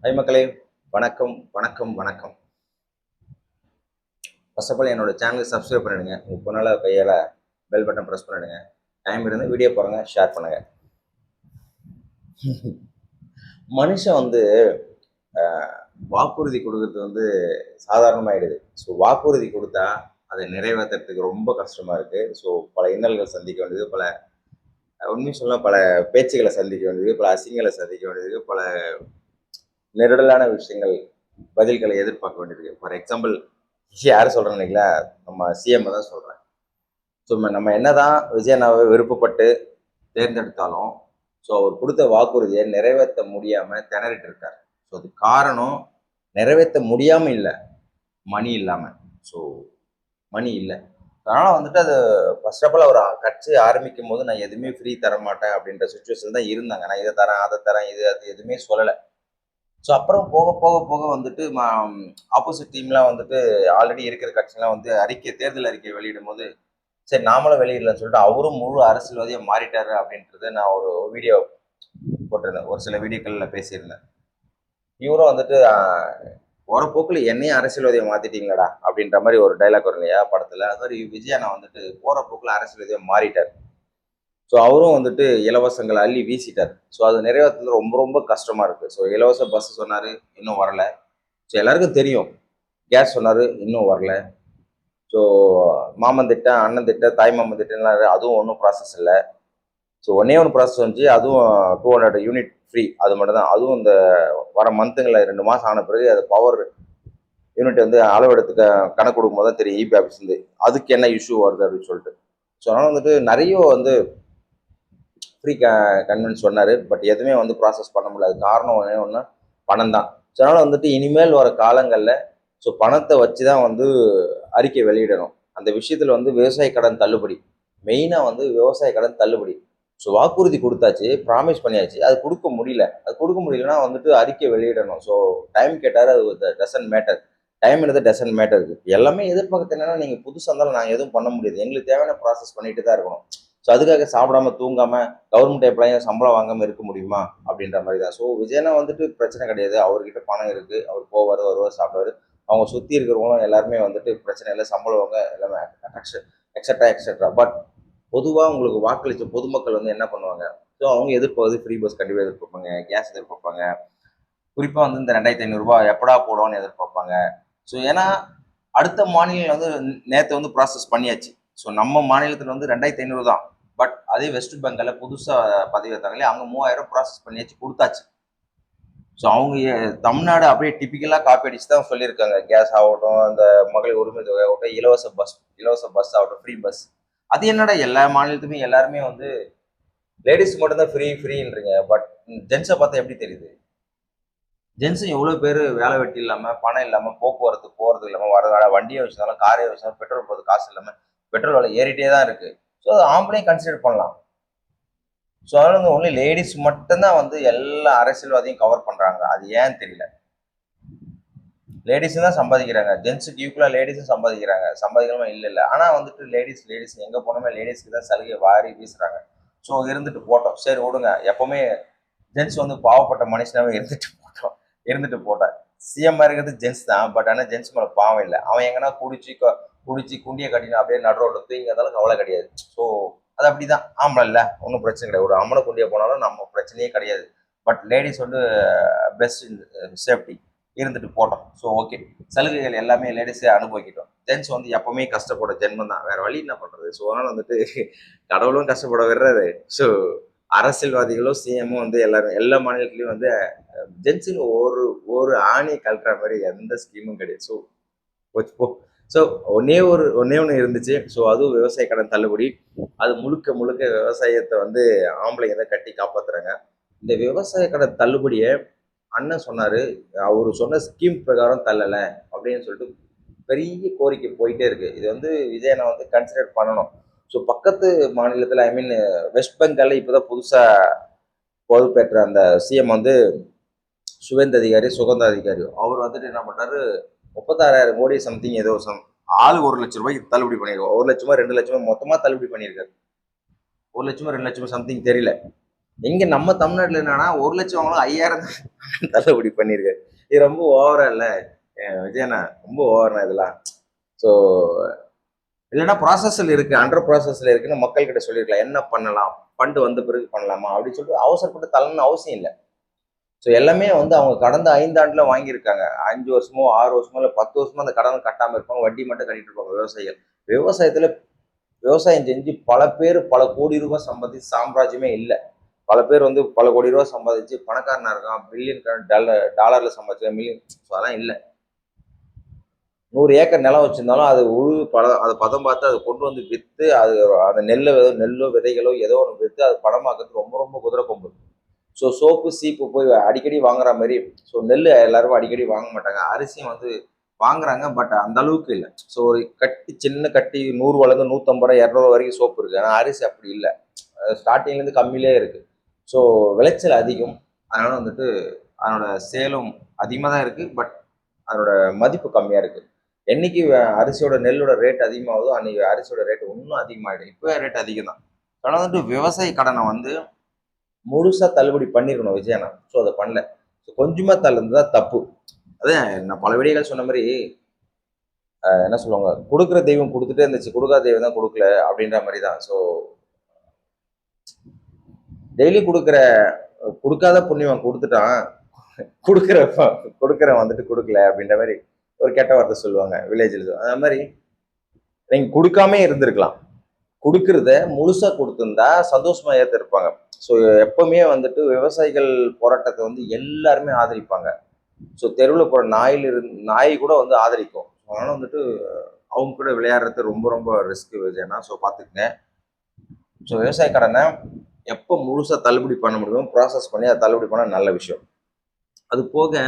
High மக்களே, வணக்கம் வணக்கம் வணக்கம். ஃபர்ஸ்ட் ஆஃப் ஆல் என்னோட சேனலுக்கு சப்ஸ்கிரைப் பண்ணிடுங்க. உங்கள் பொண்ணால் கையால் பெல் பட்டன் ப்ரெஸ் பண்ணிடுங்க. டைம் இருந்து வீடியோ பாருங்க, ஷேர் பண்ணுங்க. மனுஷன் வந்து வாக்குறுதி கொடுக்கறது வந்து சாதாரணமாயிடுது. ஸோ வாக்குறுதி கொடுத்தா அதை நிறைவேற்றுறதுக்கு ரொம்ப கஷ்டமா இருக்கு. ஸோ பல இன்னல்கள் சந்திக்க வேண்டியது, பல உண்மை சொல்ல பல பேச்சுகளை சந்திக்க வேண்டியது, பல அசிங்கங்களை சந்திக்க வேண்டியது, பல நெருடலான விஷயங்கள் பதில்களை எதிர்பார்க்க வேண்டியது. ஃபார் எக்ஸாம்பிள் யார் சொல்கிறேன் இல்லைங்களா, நம்ம சிஎம் தான் சொல்கிறேன். ஸோ நம்ம என்னதான் விஜயண்ணாவை விருப்பப்பட்டு தேர்ந்தெடுத்தாலும் ஸோ அவர் கொடுத்த வாக்குறுதியை நிறைவேற்ற முடியாமல் திணறிட்டு இருக்கார். ஸோ அது காரணம் நிறைவேற்ற முடியாமல் இல்லை, மணி இல்லாமல். ஸோ மணி இல்லை. அதனால் வந்துட்டு அது ஃபர்ஸ்ட் ஆஃப் ஆல் அவர் கட்சி ஆரம்பிக்கும் போது நான் எதுவுமே ஃப்ரீ தர மாட்டேன் அப்படின்ற சுச்சுவேஷன் தான் இருந்தாங்க. நான் இதை தரேன் அதை தரேன் இது அது எதுவுமே சொல்லலை. ஸோ அப்புறம் போக போக போக வந்துட்டு ஆப்போசிட் டீம்லாம் வந்துட்டு ஆல்ரெடி இருக்கிற கட்சிலாம் வந்து தேர்தல் அறிக்கை வெளியிடும் போது சரி நாமளும் வெளியிடலன்னு சொல்லிட்டு அவரும் முழு அரசியல்வாதியாக மாறிட்டாரு அப்படின்றத நான் ஒரு வீடியோ போட்டிருந்தேன், ஒரு சில வீடியோக்களில் பேசியிருந்தேன். இவரும் வந்துட்டு போகிற போக்கில் என்னையும் அரசியல்வாதியை மாற்றிட்டீங்களாடா அப்படின்ற மாதிரி ஒரு டைலாக் வரும் இல்லையா படத்தில், அது மாதிரி விஜயண்ணா வந்துட்டு போகிற போக்கில் அரசியல்வாதியாக மாறிட்டார். ஸோ அவரும் வந்துட்டு இலவசங்களை அள்ளி வீசிட்டார். ஸோ அது நிறைவேற்றுறது ரொம்ப ரொம்ப கஷ்டமாக இருக்குது. ஸோ இலவச பஸ் சொன்னார், இன்னும் வரல. ஸோ எல்லாருக்கும் தெரியும். கேஸ் சொன்னார், இன்னும் வரல. ஸோ மாமன் திட்டம், அண்ணன் திட்டம், தாய் மாமன் திட்டம்லாம் அதுவும் ஒன்றும் ப்ராசஸ் இல்லை. ஸோ ஒன்றே ஒன்று ப்ராசஸ் வந்துச்சு, அதுவும் 200 யூனிட் ஃப்ரீ. அது மட்டும் தான். அதுவும் இந்த வர மந்த்துங்களில் 2 மாதம் ஆன பிறகு அது பவர் யூனிட் வந்து அளவெடுத்து கணக்கு கொடுக்கும்போது தான் தெரியும் இபி ஆஃபீஸ்லேருந்து அதுக்கு என்ன இஷ்யூ வருது அப்படின்னு சொல்லிட்டு. ஸோ அதனால் வந்துட்டு நிறைய வந்து ஃப்ரீ கன்வென்ஸ் சொன்னார். பட் எதுவுமே வந்து ப்ராசஸ் பண்ண முடியாது. காரணம் ஒன்றே ஒன்று, பணம் தான். ஸோ அதனால் வந்துட்டு இனிமேல் வர காலங்களில் ஸோ பணத்தை வச்சு தான் வந்து அறிக்கை வெளியிடணும். அந்த விஷயத்தில் வந்து விவசாய கடன் தள்ளுபடி, மெயினாக வந்து விவசாய கடன் தள்ளுபடி. ஸோ வாக்குறுதி கொடுத்தாச்சு, ப்ராமிஸ் பண்ணியாச்சு, அது கொடுக்க முடியல. அது கொடுக்க முடியலன்னா வந்துட்டு அறிக்கை வெளியிடணும். ஸோ டைம் கேட்டார், அது டசன்ட் மேட்டர். டைம் எடுத்து டசன்ட் மேட்டர் இருக்குது. எல்லாமே எதிர்பார்க்கறது என்னன்னா, நீங்கள் புதுசாக இருந்தாலும் நாங்கள் எதுவும் பண்ண முடியாது, எங்களுக்கு தேவையான ப்ராசஸ் பண்ணிட்டு தான் இருக்கணும். ஸோ அதுக்காக சாப்பிடாம தூங்காமல் கவர்மெண்ட் எம்ப்ளாயும் சம்பளம் வாங்காமல் இருக்க முடியுமா அப்படின்ற மாதிரி தான். ஸோ விஜயனா வந்துட்டு பிரச்சனை கிடையாது, அவர்கிட்ட பணம் இருக்குது, அவர் போவார் வருவார் சாப்பிடுவார். அவங்க சுற்றி இருக்கிறவங்களும் எல்லாருமே வந்துட்டு பிரச்சனை இல்லை, சம்பளம் வாங்க எல்லாமே எக்ஸட்ரா எக்ஸட்ரா. பட் பொதுவாக உங்களுக்கு வாக்களித்த பொதுமக்கள் வந்து என்ன பண்ணுவாங்க, ஸோ அவங்க எதிர்பார்ப்பது ஃப்ரீ பஸ் கண்டிப்பாக எதிர்பார்ப்பாங்க, கேஸ் எதிர்பார்ப்பாங்க. குறிப்பாக வந்து இந்த 2500 எப்படா போடுவோன்னு எதிர்பார்ப்பாங்க. ஸோ ஏன்னா அடுத்த மாநிலம் வந்து நேற்று வந்து ப்ராசஸ் பண்ணியாச்சு. ஸோ நம்ம மாநிலத்தில் வந்து 2500 தான். பட் அதே வெஸ்ட் பெங்காலில் புதுசாக பதவி வைத்தாங்களே, அவங்க 3000 ப்ராசஸ் பண்ணியாச்சு, கொடுத்தாச்சு. ஸோ அவங்க தமிழ்நாடு அப்படியே டிப்பிக்கலாக காப்பி அடிச்சு தான் சொல்லியிருக்காங்க. கேஸ் ஆகட்டும், அந்த மகளிர் உரிமை தொகை ஆகட்டும், இலவச பஸ் ஆகட்டும், ஃப்ரீ பஸ். அது என்னடா எல்லா மாநிலத்துமே எல்லாருமே வந்து லேடிஸ் மட்டும்தான் ஃப்ரீ ஃப்ரீன்றீங்க. பட் ஜென்ஸை பார்த்தா எப்படி தெரியுது? ஜென்ஸும் எவ்வளோ பேர் வேலை வெட்டி இல்லாமல், பணம் இல்லாமல், போக்குவரத்து போகிறது இல்லாமல், வரதால வண்டியை வச்சுருந்தாலும் காரே வச்சுருந்தாலும் பெட்ரோல் போகிறது காசு இல்லாமல் பெட்ரோல் விலை ஏறிட்டே தான் இருக்குது. ஸோ அது ஆம்பளையும் கன்சிடர் பண்ணலாம். ஸோ அதனால வந்து ஒன்லி லேடிஸ் மட்டும்தான் வந்து எல்லா அரசியல்வாதியும் கவர் பண்ணுறாங்க. அது ஏன்னு தெரியல. லேடிஸும் தான் சம்பாதிக்கிறாங்க, ஜென்ஸுக்கு ஈக்குவலாக லேடிஸும் சம்பாதிக்கிறாங்க, சம்பாதிக்கலாமா இல்லை. ஆனால் வந்துட்டு லேடிஸ் எங்கே போனோமே லேடிஸ்க்கு தான் சலுகை வாரி வீசுகிறாங்க. ஸோ இருந்துட்டு போட்டோம், சரி விடுங்க. எப்போவுமே ஜென்ஸ் வந்து பாவப்பட்ட மனுஷனாவே இருந்துட்டு போட்டேன். சிஎம் இருக்கிறது ஜென்ஸ் தான். பட் ஆனால் ஜென்ஸ் மேலே பாவம் இல்லை. அவன் எங்கன்னா குடிச்சு குண்டியை கட்டினா அப்படியே நடுரோட தூங்கி இருந்தாலும் கவலை கிடையாது. ஸோ அது அப்படி தான். ஆம்பளை இல்லை, ஒன்றும் பிரச்சனை கிடையாது. ஒரு ஆம்பளை குண்டியை போனாலும் நம்ம பிரச்சனையே கிடையாது. பட் லேடிஸ் வந்து பெஸ்ட் சேஃப்டி, இருந்துட்டு போட்டோம். ஸோ ஓகே, சலுகைகள் எல்லாமே லேடிஸே அனுபவிக்கிட்டோம். ஜென்ஸ் வந்து எப்பவுமே கஷ்டப்பட ஜென்மம் தான், வேற வழி என்ன பண்ணுறது. ஸோ அதனால் வந்துட்டு கடவுளும் கஷ்டப்பட விடுறாரு. ஸோ அரசியல்வாதிகளும் சிஎம்மும் வந்து எல்லா மாநிலத்திலையும் வந்து ஜென்ஸுக்கு ஒரு ஒரு ஆணியை கழட்டுற மாதிரி எந்த ஸ்கீமும் கிடையாது. ஸோ ஸோ ஒன்னே ஒன்று இருந்துச்சு. ஸோ அதுவும் விவசாய கடன் தள்ளுபடி. அது முழுக்க முழுக்க விவசாயத்தை வந்து ஆம்பளைங்க தான் கட்டி காப்பாற்றுறாங்க. இந்த விவசாய கடன் தள்ளுபடியை அண்ணன் சொன்னார், அவர் சொன்ன ஸ்கீம் பிரகாரம் தள்ளலை அப்படின்னு சொல்லிட்டு பெரிய கோரிக்கை போயிட்டே இருக்குது. இது வந்து விஜயனை வந்து கன்சிடர் பண்ணணும். ஸோ பக்கத்து மாநிலத்தில் ஐ மீன் வெஸ்ட் பெங்காலில் இப்போ தான் புதுசாக பொறுப்பேற்ற அந்த சிஎம் வந்து சுகந்த அதிகாரி அவர் வந்துட்டு என்ன பண்ணாரு, 36,000 கோடி சம்திங் ஏதோ ஆளு 1,00,000 ரூபாய்க்கு தள்ளுபடி பண்ணியிருக்கோம். 1 லட்சமா 2 லட்சமா மொத்தமாக தள்ளுபடி பண்ணியிருக்காரு. 1 லட்சமா 2 லட்சமா சம்திங் தெரியல. இங்க நம்ம தமிழ்நாட்டுல என்னன்னா 1,00,000 வாங்கலாம் 5,000 தள்ளுபடி பண்ணியிருக்காரு. இது ரொம்ப ஓவரா இல்ல விஜயண்ணா, ரொம்ப ஓவர்ண்ணா இதெல்லாம். ஸோ இல்லைன்னா ப்ராசஸ்ல இருக்கு, அண்டர் ப்ராசஸ்ல இருக்குன்னு மக்கள் கிட்ட சொல்லியிருக்கலாம். என்ன பண்ணலாம், ஃபண்ட் வந்த பிறகு பண்ணலாமா அப்படின்னு சொல்லிட்டு அவசரப்பட்டு தள்ளணும்னு அவசியம் இல்லை. ஸோ எல்லாமே வந்து அவங்க கடந்த 5 ஆண்டுல வாங்கியிருக்காங்க. 5 வருஷமோ 6 வருஷமோ இல்லை 10 வருஷமோ அந்த கடன் கட்டாம இருப்பாங்க, வட்டி மட்டும் கட்டிட்டு இருப்பாங்க விவசாயிகள். விவசாயத்துல விவசாயம் செஞ்சு பல பேர் பல கோடி ரூபாய் சம்பாதிச்சு சாம்ராஜ்யமே இல்லை. பல பேர் வந்து பல கோடி ரூபாய் சம்பாதிச்சு பணக்காரனா இருக்கான், பில்லியன் டாலர்ல சம்பாதிச்ச மில்லியன். அதெல்லாம் இல்லை. 100 ஏக்கர் நிலம் வச்சிருந்தாலும் அது அதை பதம் பார்த்து அதை கொண்டு வந்து விற்று அது அந்த நெல்லோ விதைகளோ ஏதோ ஒன்று விற்று அது பணமாக்குறது ரொம்ப ரொம்ப குதிரை கொம்பு. ஸோ சோப்பு சீப்பு போய் அடிக்கடி வாங்குற மாதிரி. ஸோ நெல் எல்லாரும் அடிக்கடி வாங்க மாட்டாங்க, அரிசியும் வந்து வாங்குறாங்க, பட் அந்த அளவுக்கு இல்லை. ஸோ ஒரு கட்டி சின்ன கட்டி 100 வளர்ந்து 150 ரூபா 200 வரைக்கும் சோப்பு இருக்கு, ஆனால் அரிசி அப்படி இல்லை, ஸ்டார்டிங்லேருந்து கம்மியிலே இருக்கு. ஸோ விளைச்சல் அதிகம், அதனால வந்துட்டு அதனோட சேலும் அதிகமாக தான் இருக்கு, பட் அதனோட மதிப்பு கம்மியாக இருக்கு. என்னைக்கு அரிசியோட நெல்லோட ரேட் அதிகமாகுதோ அன்னைக்கு அரிசியோட ரேட் இன்னும் அதிகமாகிடும். இப்போ ரேட் அதிகம் தான். ஆனால் வந்துட்டு விவசாய கடனை வந்து முழுசா தள்ளுபடி பண்ணிருக்கணும் விஜயண்ணா. ஸோ அதை பண்ணல. ஸோ கொஞ்சமா தள்ளுனது தான் தப்பு. அதான் நான் பல வீடியோக்கள் சொன்ன மாதிரி என்ன சொல்லுவாங்க, கொடுக்குற தெய்வம் கொடுத்துட்டே இருந்துச்சு, கொடுக்காத தெய்வம் தான் கொடுக்கல அப்படின்ற மாதிரி தான். ஸோ டெய்லி கொடுக்காத புண்ணியவன் கொடுத்துட்டான், கொடுக்குற கொடுக்குறவன் வந்துட்டு கொடுக்கல அப்படின்ற மாதிரி ஒரு கெட்ட வார்த்தை சொல்லுவாங்க வில்லேஜில். அந்த மாதிரி நீங்க கொடுக்காம இருந்திருக்கலாம், கொடுக்கறத முழுசா கொடுத்துருந்தா சந்தோஷமா ஏற்றிருப்பாங்க. ஸோ எப்பவுமே வந்துட்டு விவசாயிகள் போராட்டத்தை வந்து எல்லாருமே ஆதரிப்பாங்க. ஸோ தெருவில் போகிற நாய் கூட வந்து ஆதரிக்கும். அதனால வந்துட்டு அவங்க கூட விளையாடுறது ரொம்ப ரொம்ப ரிஸ்க் விஜயனா. ஸோ பார்த்துக்குங்க. ஸோ விவசாய கடனை எப்போ முழுசாக தள்ளுபடி பண்ண முடியுமோ ப்ராசஸ் பண்ணி அதை தள்ளுபடி பண்ண நல்ல விஷயம். அது போக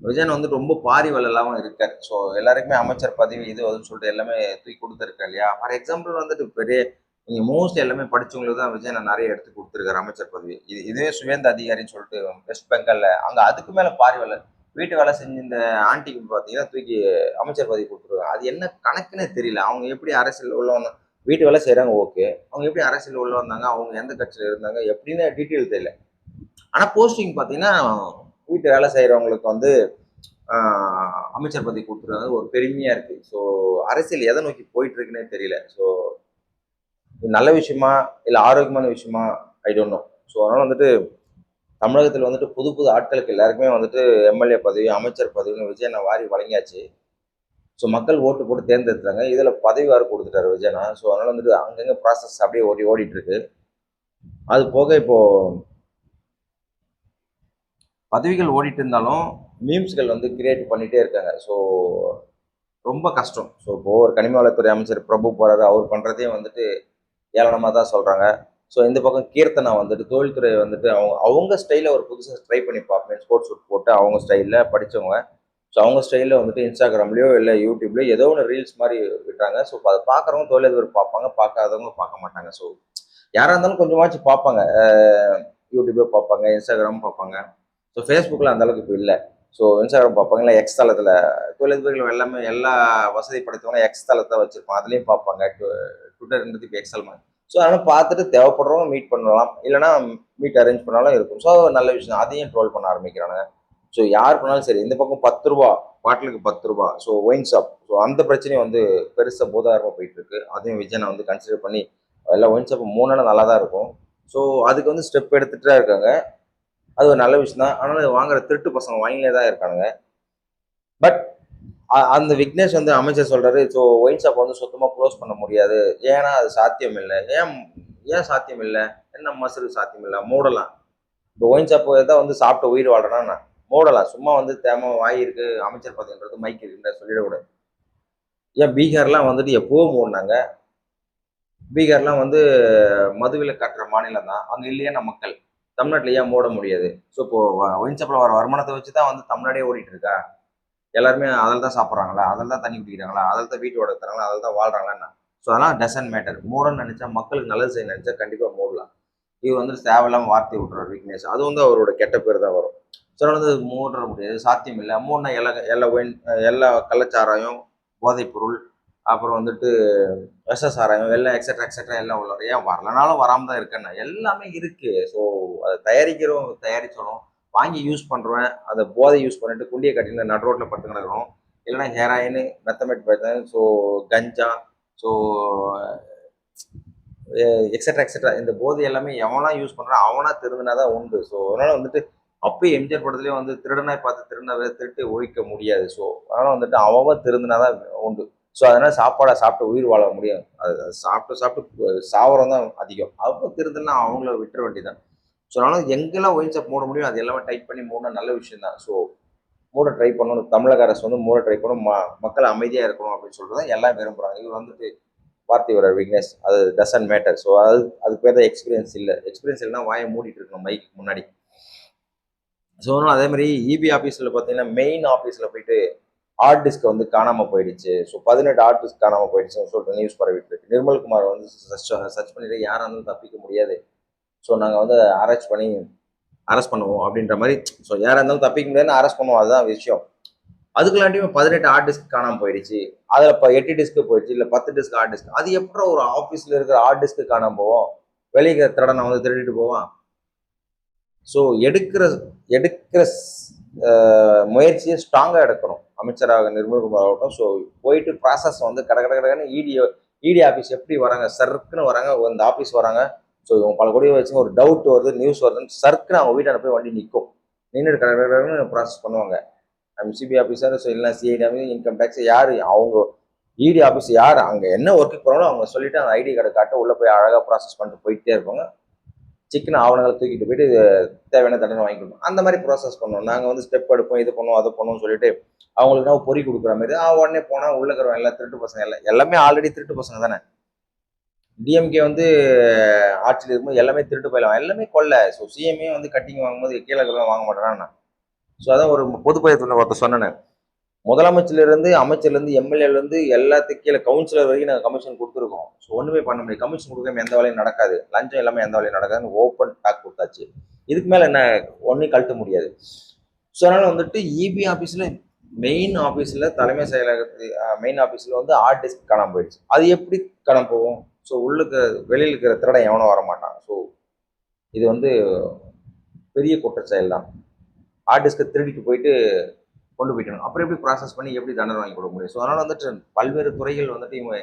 விஜயன் வந்து ரொம்ப பாரி இல்லாமல் இருக்கார். ஸோ எல்லாருக்குமே அமைச்சர் பதவி இது அதுன்னு சொல்லிட்டு எல்லாமே தூக்கி கொடுத்துருக்காரு இல்லையா. ஃபார் எக்ஸாம்பிள் வந்துட்டு பெரிய நீங்கள் மோஸ்ட்லி எல்லாமே படிச்சவங்களுக்கு தான் விஜயன் நிறைய எடுத்து கொடுத்துருக்காரு அமைச்சர் பதவி. இதுவே சுவேந்த அதிகாரின்னு சொல்லிட்டு வெஸ்ட் பெங்கால்ல அங்கே அதுக்கு மேலே பாரி வீட்டு வேலை செஞ்சு இந்த ஆண்டிக்கு பார்த்தீங்கன்னா தூக்கி அமைச்சர் பதவி கொடுத்துருக்காங்க. அது என்ன கணக்குன்னே தெரியல. அவங்க எப்படி அரசியல் உள்ள வந்தாங்க, வீட்டு வேலை செய்கிறாங்க ஓகே, அவங்க எப்படி அரசியல் உள்ள வந்தாங்க, அவங்க எந்த கட்சியில் இருந்தாங்க எப்படின்னு டீட்டெயில் தெரியல. ஆனால் போஸ்டிங் பார்த்தீங்கன்னா வீட்டு வேலை செய்கிறவங்களுக்கு வந்து அமைச்சர் பதவி கொடுத்துருக்காங்க, ஒரு பெருமையாக இருக்குது. ஸோ அரசியல் எதை நோக்கி போயிட்டு இருக்குன்னே தெரியல. ஸோ இது நல்ல விஷயமா இல்லை ஆரோக்கியமான விஷயமா ஐ டோன்ட் நோ. ஸோ அதனால் வந்துட்டு தமிழகத்தில் வந்துட்டு புது புது ஆட்களுக்கு எல்லாருக்குமே வந்துட்டு எம்எல்ஏ பதவி அமைச்சர் பதவின்னு விஜயண்ணா வாரி வழங்கியாச்சு. ஸோ மக்கள் ஓட்டு போட்டு தேர்ந்தெடுத்தாங்க, இதில் பதவி வாரி கொடுத்துட்டாரு விஜயண்ணா. ஸோ அதனால் வந்துட்டு அங்கங்கே ப்ராசஸ் அப்படியே ஓடிட்டு இருக்கு. அது போக இப்போ பதவிகள் ஓடிட்டு இருந்தாலும் மீம்ஸ்கள் வந்து கிரியேட் பண்ணிகிட்டே இருக்காங்க. ஸோ ரொம்ப கஷ்டம். ஸோ இப்போ ஒரு கனிம வளத்துறை அமைச்சர் பிரபு போகிறாரு, அவர் பண்ணுறதே வந்துட்டு ஏளனமாக தான் சொல்கிறாங்க. ஸோ இந்த பக்கம் கீர்த்தனா வந்துட்டு தொழில்துறை வந்துட்டு அவங்க ஸ்டைலில் ஒரு புதுசாக ட்ரை பண்ணி பார்ப்பேன், ஸ்போர்ட்ஸ் சூட் போட்டு அவங்க ஸ்டைலில் படித்தவங்க. ஸோ அவங்க ஸ்டைலில் வந்துட்டு இன்ஸ்டாகிராம்லேயோ இல்லை யூடியூப்லேயோ ஏதோ ஒன்று ரீல்ஸ் மாதிரி விட்டாங்க. ஸோ அதை பார்க்குறவங்க தொழிலதிபர் பார்ப்பாங்க, பார்க்காதவங்க பார்க்க மாட்டாங்க. ஸோ யாராக இருந்தாலும் கொஞ்சமாச்சும் பார்ப்பாங்க, யூடியூப்பே பார்ப்பாங்க, இன்ஸ்டாகிராம் பார்ப்பாங்க. ஸோ ஃபேஸ்புக்கில் அந்தளவுக்கு இப்போ இல்லை. ஸோ இன்ஸ்டாகிராம் பார்ப்பாங்க, இல்லை எக்ஸ் தளத்தில் தொழிலதிபர்கள் எல்லாமே எல்லா வசதி படைத்தவங்க எக்ஸ் தளத்தை வச்சுருப்பாங்க, அதுலேயும் பார்ப்பாங்க. ட்விட்டர்ன்றது இப்போ எக்ஸல் மாதிரி. ஸோ அதனால் பார்த்துட்டு தேவைப்படுறவங்க மீட் பண்ணலாம், இல்லைனா மீட் அரேஞ்ச் பண்ணாலும் இருக்கும். ஸோ நல்ல விஷயம். அதையும் ட்ரோல் பண்ண ஆரம்பிக்கிறாங்க. ஸோ யார் பண்ணாலும் சரி, இந்த பக்கம் 10 ரூபா பாட்டிலுக்கு 10 ரூபா. ஸோ ஒயின் ஷாப், ஸோ அந்த பிரச்சனையும் வந்து பெருசாக பூதாகரமாக போயிட்டு இருக்கு. அதையும் விஜயனை வந்து கன்சிடர் பண்ணி எல்லாம் ஒயின் ஷாப் 3 நாள் நல்லா தான் இருக்கும். ஸோ அதுக்கு வந்து ஸ்டெப் எடுத்துகிட்டு தான் இருக்காங்க. அது ஒரு நல்ல விஷயம் தான். ஆனாலும் வாங்குற திருட்டு பசங்க வாங்கினே தான் இருக்கானுங்க. பட் அந்த விக்னேஷ் வந்து அமைச்சர் சொல்றாரு, ஸோ ஒயின் ஷாப் வந்து சுத்தமாக க்ளோஸ் பண்ண முடியாது, ஏன்னா அது சாத்தியம் இல்லை. ஏன் சாத்தியம் இல்லை? என்ன மசரு சாத்தியம் இல்லை? மூடலாம். இப்போ ஒயின் ஷாப் தான் வந்து சாப்பிட்டு உயிர் வாழ்றேன்னா மூடலாம். சும்மா வந்து வாய் இருக்கு, அமைச்சர் பதவின்றது மைக் இருக்குன்ற சொல்லிடக்கூடாது. ஏன் பீகார்லாம் வந்துட்டு எப்போவோ மூடினாங்க. பீகார்லாம் வந்து மதுவிலக்கு காட்டுற மாநிலம் தான், அங்கே இல்லையா நம்ம மக்கள். தமிழ்நாட்டில் ஏன் மூட முடியாது? ஸோ இப்போ ஒயின் ஷாப்பில் வர வருமானத்தை வச்சு தான் வந்து தமிழ்நாடே ஓடிட்டு இருக்கா? எல்லாருமே அதில் தான் சாப்பிட்றாங்களா, அதில் தான் தண்ணி குடிக்கிறாங்களா, அதில் தான் வீட்டு ஓட தராங்களா, அதில் தான் வாழ்றாங்களா? ஸோ அதெல்லாம் டசன்ட் மேட்டர். மூடன்னு நினச்சா, மக்களுக்கு நல்லது செய்ய நினச்சா கண்டிப்பாக மூடலாம். இவர் வந்து தேவையில்லாமல் வார்த்தை விட்டுறாரு விக்னேஷ், அது வந்து அவரோட கெட்ட பேர் தான் வரும். ஸோ வந்து மூட முடியாது, சாத்தியம் இல்லை. மூணு எல்லா எல்லா ஒயின் எல்லா கள்ளச்சாராயம், போதைப்பொருள், அப்புறம் வந்துட்டு எஸ்எஸ்ஆர்எம் எல்லாம் எக்ஸட்ரா எக்ஸட்ரா எல்லாம் உள்ள ஏன் வரலனாலும் வராமல் தான் இருக்கேன்னா எல்லாமே இருக்குது. ஸோ அதை தயாரிக்கிறவங்க தயாரிச்சோம், வாங்கி யூஸ் பண்ணுறேன், அதை போதை யூஸ் பண்ணிட்டு குண்டியை கட்டின்னு நடு ரோட்டில் படுத்து கிடக்கிறோம். இல்லைன்னா ஹெராயின், மெத்தமெட் பைத்தன், ஸோ கஞ்சா, ஸோ எக்ஸட்ரா எக்ஸட்ரா இந்த போதை எல்லாமே எவனா யூஸ் பண்ணுறான் அவனா திருந்தினா தான் உண்டு. ஸோ அதனால் வந்துட்டு அப்பயும் எம்ஜிஆர் படத்துலேயே வந்து திருடனாய் பார்த்து திருடனை திருட்டு ஒழிக்க முடியாது. ஸோ அதனால் வந்துட்டு அவன் திருந்தினா தான் உண்டு. ஸோ அதனால் சாப்பாடை சாப்பிட்டு உயிர் வாழ முடியும். அது சாப்பிட்டு சாப்பிட்டு சாவரம் தான் அதிகம். அப்போ திருந்துனா அவங்கள விட்டுற வேண்டியதான். ஸோ அதனால் எங்கெல்லாம் ஒயின் ஷாப் மூட முடியும் அது எல்லாமே டைப் பண்ணி மூடினா நல்ல விஷயம் தான். ஸோ மூட ட்ரை பண்ணணும். தமிழக அரசு வந்து மூட ட்ரை பண்ணணும். மக்கள் அமைதியாக இருக்கணும் அப்படின்னு சொல்லிட்டு தான் எல்லாம் விரும்புகிறாங்க. இவர் வந்துட்டு பார்த்திவரர் விக்னேஷ் அது டசன்ட் மேட்டர். ஸோ அதுக்கு பேர் தான் எக்ஸ்பீரியன்ஸ் இல்லை. எக்ஸ்பீரியன்ஸ் இல்லைன்னா வாயை மூடிட்டு இருக்கணும் மைக்கு முன்னாடி. ஸோ அதே மாதிரி இபி ஆஃபீஸில் பார்த்தீங்கன்னா மெயின் ஆஃபீஸில் போயிட்டு ஹார்ட் டிஸ்க் வந்து காணாமல் போயிடுச்சு. ஸோ 18 ஹார்ட் டிஸ்க் காணாமல் போயிடுச்சுன்னு சொல்லிட்டு நியூஸ் பரவிட்டு இருக்கு. நிர்மல்குமார் வந்து சர்ச் பண்ணிட்டு யாராக இருந்தாலும் தப்பிக்க முடியாது. ஸோ நாங்கள் வந்து அரெஸ்ட் பண்ணுவோம் அப்படின்ற மாதிரி. ஸோ யாராக இருந்தாலும் தப்பிக்க முடியாதுன்னு அரெஸ்ட் பண்ணுவோம், அதுதான் விஷயம். அதுக்குள்ளாட்டியும் 18 ஹார்ட் டிஸ்க் காணாமல் போயிடுச்சு. அதில் இப்போ 8 டிஸ்க்கு போயிடுச்சு, இல்லை 10 டிஸ்க் ஹார்ட் டிஸ்க். அது எப்படி ஒரு ஆஃபீஸில் இருக்கிற ஹார்ட் டிஸ்க்கு காணாமல் போவோம்? வெளியே திருடனை வந்து திருடிட்டு போவான். ஸோ எடுக்கிற முயற்சியை ஸ்ட்ராங்காக எடுக்கணும் அமைச்சராக நிர்மல்குமார் ஆகட்டும். ஸோ போயிட்டு ப்ராசஸ் வந்து கடன்னு இடி ஆஃபீஸ் எப்படி வராங்க, சர்க்குன்னு வராங்க, இந்த ஆஃபீஸ் வராங்க. ஸோ இவங்க பல கோடி வச்சு ஒரு டவுட் வருது, நியூஸ் வருதுன்னு சர்க்குன்னு அவங்க வீட்டை போய் வண்டி நிற்கும். நின்றுட்டு கடன்னு ப்ராசஸ் பண்ணுவாங்க. சிபி ஆஃபீஸர், ஸோ இல்லை சிஐடி ஆஃபீஸ், இன்கம் டேக்ஸ், யார் அவங்க இடி ஆஃபீஸ் யார் அங்கே என்ன ஒர்க்கு போகிறாங்களோ அவங்க சொல்லிட்டு அந்த ஐடி கார்டு காட்ட உள்ளே போய் அழகாக ப்ராசஸ் பண்ணிட்டு போயிட்டே இருப்பாங்க. சிக்கன ஆவணங்களை தூக்கிட்டு போயிட்டு தேவையான தண்டனை வாங்கி கொடுப்போம். அந்த மாதிரி ப்ராசஸ் பண்ணுவோம். நாங்கள் வந்து ஸ்டெப் எடுப்போம், இது பண்ணுவோம், அதை பண்ணுவோம்னு சொல்லிட்டு அவங்களுக்கு நான் பொறி கொடுக்குற மாதிரி உடனே போனால் உள்ள இருக்கிறவங்க எல்லாம் திருட்டு பசங்க, எல்லாமே ஆல்ரெடி திருட்டு பசங்க தானே. டிஎம்கே வந்து ஆட்சியில் இருக்கும்போது எல்லாமே திருட்டு போயிடலாம், எல்லாமே கொள்ள. ஸோ சிஎம்ஏ வந்து கட்டிங் வாங்கும்போது கீழே இருக்கிறவங்க வாங்க மாட்டேறான். ஸோ அதான் ஒரு பொதுப்பயத்தில் ஒருத்தர் சொன்னேன், முதலமைச்சர்லேருந்து அமைச்சர்லேருந்து எம்எல்ஏலேருந்து எல்லாத்துக்கும் கீழே கவுன்சிலர் வரைக்கும் நாங்கள் கமிஷன் கொடுத்துருக்கோம். ஸோ ஒன்றுமே பண்ண முடியாது. கமிஷன் கொடுக்காம எந்த வேலையும் நடக்காது, லஞ்சம் இல்லாமல் எந்த வேலையும் நடக்காதுன்னு ஓப்பன் டாக் கொடுத்தாச்சு. இதுக்கு மேலே என்ன ஒன்றையும் கழட்ட முடியாது. ஸோ அதனால் வந்துட்டு இபி ஆஃபீஸில் மெயின் ஆஃபீஸில் தலைமை செயலகத்து மெயின் ஆஃபீஸில் வந்து ஹார்ட் டிஸ்க் காணாமல் போயிடுச்சு. அது எப்படி காணாம போகும்? ஸோ உள்ளுக்கு வெளியில் இருக்கிற திருடன் எவனும் வரமாட்டான். ஸோ இது வந்து பெரிய குற்றச்செயல் தான். ஹார்ட் டிஸ்கை திருடிட்டு போயிட்டு கொண்டு போயிட்டணும். அப்புறம் எப்படி ப்ராசஸ் பண்ணி எப்படி தண்டனை வாங்கி கொடுக்க முடியும்? ஸோ அதனால் வந்துட்டு பல்வேறு துறைகள் வந்துட்டு இவங்க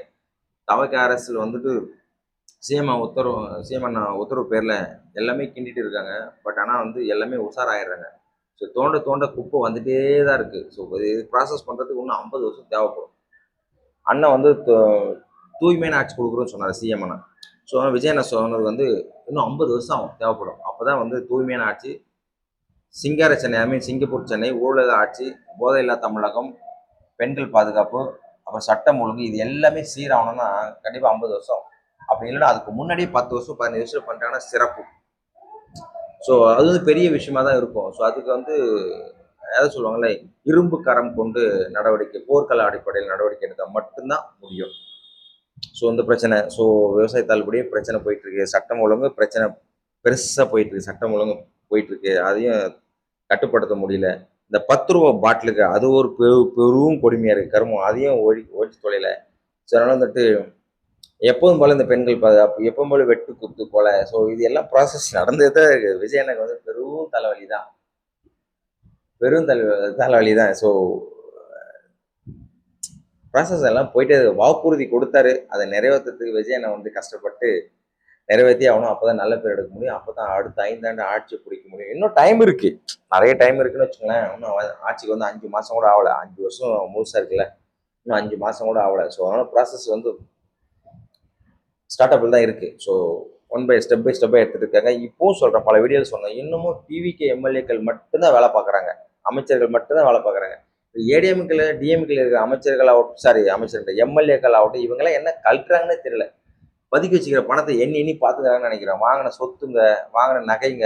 தவக அரசில் வந்துட்டு சிஎம் அண்ணா உத்தரவு பேரில் எல்லாமே கிண்டிட்டு இருக்காங்க. பட் ஆனால் வந்து எல்லாமே உஷாராயிடுறாங்க. ஸோ தோண்ட தோண்ட குப்பை வந்துட்டே தான் இருக்குது. ஸோ இது ப்ராசஸ் பண்ணுறதுக்கு இன்னும் 50 வருஷம் தேவைப்படும். அண்ணன் வந்து தூய்மையான ஆட்சி கொடுக்குறோன்னு சொன்னார் சிஎம் அண்ணா. ஸோ விஜய் அண்ணா சொன்னது வந்து இன்னும் 50 வருஷம் தேவைப்படும். அப்போ தான் வந்து தூய்மையான ஆட்சி, சிங்கார சென்னை சிங்கப்பூர் சென்னை, ஊழல் ஆட்சி, போதையில்லா தமிழகம், பெண்கள் பாதுகாப்பு, அப்புறம் சட்டம் ஒழுங்கு, இது எல்லாமே சீராகணும்னா கண்டிப்பாக 50 வருஷம். அப்படி இல்லைன்னா அதுக்கு முன்னாடியே 10 வருஷம் 15 வருஷம் பண்ணிட்டாங்கன்னா சிறப்பு. ஸோ அது வந்து பெரிய விஷயமா தான் இருக்கும். ஸோ அதுக்கு வந்து எதாவது சொல்லுவாங்கல்ல, இரும்பு கரம் கொண்டு நடவடிக்கை, போர்க்கள அடிப்படையில் நடவடிக்கை எடுத்தால் மட்டும்தான் முடியும். ஸோ இந்த பிரச்சனை, ஸோ விவசாயத்தால் பிரச்சனை போயிட்டு இருக்கு, சட்டம் ஒழுங்கு பிரச்சனை பெருசாக போயிட்டு இருக்கு, சட்டம் ஒழுங்கு போயிட்டு இருக்கு, அதையும் கட்டுப்படுத்த முடியல. இந்த 10 ரூபா பாட்டிலுக்கு அது ஒரு பெரும் கொடுமையா இருக்கு கருமம், அதையும் ஒழிச்சு தொலைல. ஸோ அதனால வந்துட்டு எப்போதும் போல இந்த பெண்கள் பாதுகாப்பு, எப்பவும் போல வெட்டு குத்து கொலை, ஸோ இது எல்லாம் ப்ராசஸ் நடந்தது தான் இருக்கு. விஜய் எனக்கு வந்து பெரும் தலைவலி தான், தலைவலி தான். ஸோ ப்ராசஸ் எல்லாம் போயிட்டே வாக்குறுதி கொடுத்தாரு, அதை நிறைவேற்றத்துக்கு விஜய் அண்ணன் வந்து கஷ்டப்பட்டு நிறைவேற்றி ஆகணும். அப்போதான் நல்ல பேர் எடுக்க முடியும். அப்போதான் அடுத்த 5 ஆண்டு ஆட்சி பிடிக்க முடியும். இன்னும் டைம் இருக்கு, நிறைய டைம் இருக்குன்னு வச்சுங்களேன். இன்னும் ஆட்சிக்கு வந்து 5 மாசம் கூட ஆகல, 5 வருஷம் முழுசா இருக்குல்ல, இன்னும் 5 மாசம் கூட ஆகல. ஸோ அதனால ப்ராசஸ் வந்து ஸ்டார்ட் அப்பில் தான் இருக்கு. ஸோ ஸ்டெப் பை ஸ்டெப்பாக எடுத்துட்டு இருக்காங்க. இப்பவும் சொல்றேன், பல வீடியோவில் சொன்னேன், இன்னமும் டிவிக்கு எம்எல்ஏக்கள் மட்டும்தான் வேலை பார்க்குறாங்க, அமைச்சர்கள் மட்டும்தான் வேலை பார்க்குறாங்க. ஏடிஎம்கில் டிஎம்கில் இருக்கிற அமைச்சர்கள் எம்எல்ஏக்கள் ஆகட்டும், இவங்கெல்லாம் என்ன கல்ட்டுறாங்கன்னே தெரியல. பதுக்கி வச்சுக்கிற பணத்தை எண்ணி பார்த்துக்கிறாங்கன்னு நினைக்கிறேன். வாங்கின சொத்துங்க, வாங்கின நகைங்க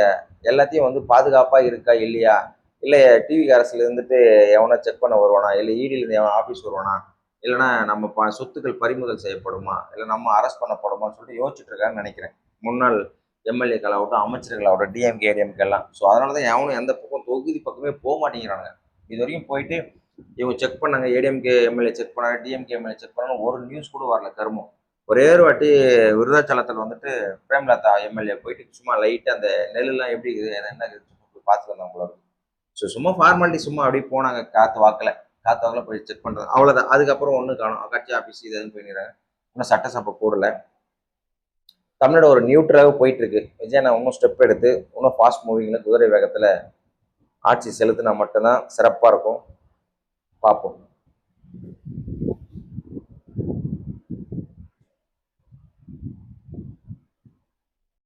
எல்லாத்தையும் வந்து பாதுகாப்பாக இருக்கா இல்லையா, இல்லை டிவி அரசில் இருந்துட்டு எவனா செக் பண்ண வருவானா, இல்லை இடியிலேருந்து எவன் ஆஃபீஸ் வருவானா, இல்லைன்னா நம்ம சொத்துக்கள் பறிமுதல் செய்யப்படுமா, இல்லை நம்ம அரெஸ்ட் பண்ணப்படுமான்னு சொல்லிட்டு யோசிச்சுட்டு இருக்கான்னு நினைக்கிறேன். முன்னாள் எம்எல்ஏக்கள் ஆகட்டும், அமைச்சர்கள் ஆகட்டும், டிஎம்கே ஏடிஎம்கே எல்லாம். ஸோ அதனால தான் எவனும் எந்த பக்கம் தொகுதி பக்கமே போக மாட்டேங்கிறானுங்க. இது வரைக்கும் போயிட்டு இவங்க செக் பண்ணாங்க, ஏடிஎம்கே எம்எல்ஏ செக் பண்ணாங்க, டிஎம்கே எம்எல்ஏ செக் பண்ணாங்க, ஒரு நியூஸ் கூட வரல கருமம். ஒரே ஒரு வாட்டி விருதாச்சலத்தில் வந்துட்டு பிரேம்லதா எம்எல்ஏ போயிட்டு சும்மா லைட்டாக அந்த நெல்லுலாம் எப்படி இருக்குது என்ன பார்த்துட்டு வந்தாங்க போல. ஸோ சும்மா ஃபார்மாலிட்டி சும்மா அப்படியே போனாங்க காற்று வாக்கில் போய் செக் பண்ணுறது அவ்வளோதான். அதுக்கப்புறம் ஒன்றும் காணும், கட்சி ஆஃபீஸ் இது எதுவும் போயிடுறாங்க. இன்னும் சட்டசபை கூடல. தமிழ்நாடு ஒரு நியூட்ரலாக போயிட்டு இருக்கு. விஜய் நான் இன்னும் ஸ்டெப் எடுத்து இன்னும் ஃபாஸ்ட் மூவிங்ல குதிரை வேகத்தில் ஆட்சி செலுத்தினா மட்டும்தான் சிறப்பாக இருக்கும். பார்ப்போம்.